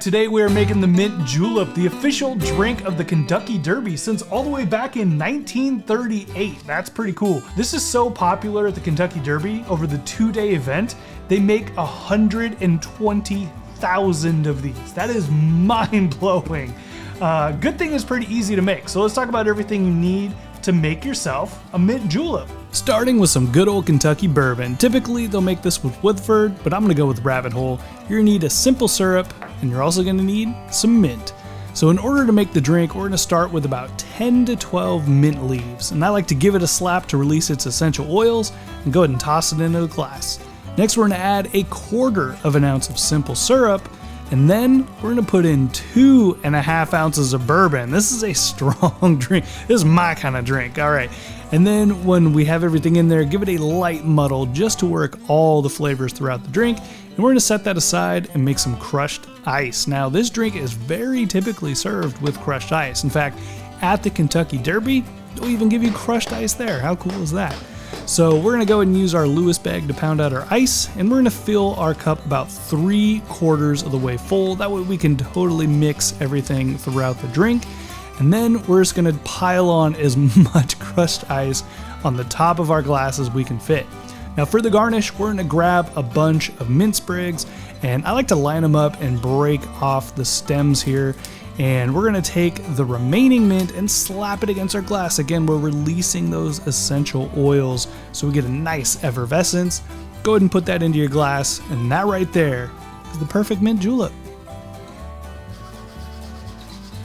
Today we are making the Mint Julep, the official drink of the Kentucky Derby since all the way back in 1938. That's pretty cool. This is so popular at the Kentucky Derby. Over the 2-day event, they make 120,000 of these. That is mind-blowing. Good thing it's pretty easy to make. So let's talk about everything you need to make yourself a Mint Julep. Starting with some good old Kentucky bourbon. Typically they'll make this with Woodford, but I'm gonna go with Rabbit Hole. You're gonna need a simple syrup, and you're also gonna need some mint. So in order to make the drink, we're gonna start with about 10 to 12 mint leaves, and I like to give it a slap to release its essential oils, and go ahead and toss it into a glass. Next we're gonna add 1/4 of an ounce of simple syrup, and then we're gonna put in 2.5 ounces of bourbon. This is a strong drink. This is my kind of drink, all right. And then when we have everything in there, give it a light muddle just to work all the flavors throughout the drink. And we're gonna set that aside and make some crushed ice. Now this drink is very typically served with crushed ice. In fact, at the Kentucky Derby, they'll even give you crushed ice there. How cool is that? So we're gonna go ahead and use our Lewis bag to pound out our ice, and we're gonna fill our cup about 3/4 of the way full. That way we can totally mix everything throughout the drink. And then we're just gonna pile on as much crushed ice on the top of our glass as we can fit. Now for the garnish, we're gonna grab a bunch of mint sprigs, and I like to line them up and break off the stems here. And we're gonna take the remaining mint and slap it against our glass. Again, we're releasing those essential oils so we get a nice effervescence. Go ahead and put that into your glass, and that right there is the perfect mint julep.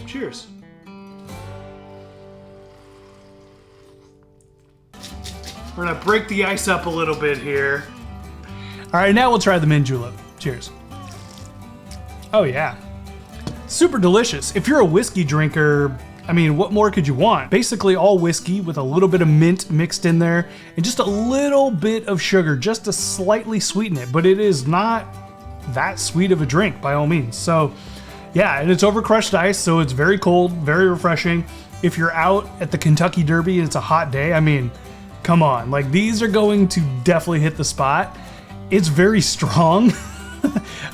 Cheers. We're gonna break the ice up a little bit here. All right, now we'll try the mint julep. Cheers. Oh yeah. Super delicious. If you're a whiskey drinker, I mean, what more could you want? Basically all whiskey with a little bit of mint mixed in there and just a little bit of sugar just to slightly sweeten it, but it is not that sweet of a drink by all means. So yeah, and it's over crushed ice, so it's very cold, very refreshing. If you're out at the Kentucky Derby and it's a hot day, I mean, come on, like these are going to definitely hit the spot. It's very strong.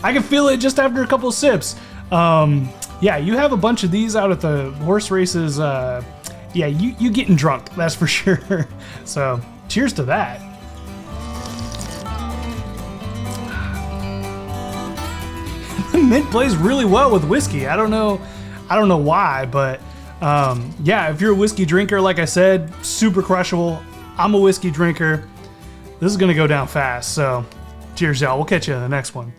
I can feel it just after a couple of sips. Yeah, you have a bunch of these out at the horse races. Yeah, you getting drunk, that's for sure. So cheers to that. Mint plays really well with whiskey. I don't know why, but yeah, if you're a whiskey drinker, like I said, super crushable. I'm a whiskey drinker. This is gonna go down fast, so cheers y'all. We'll catch you in the next one.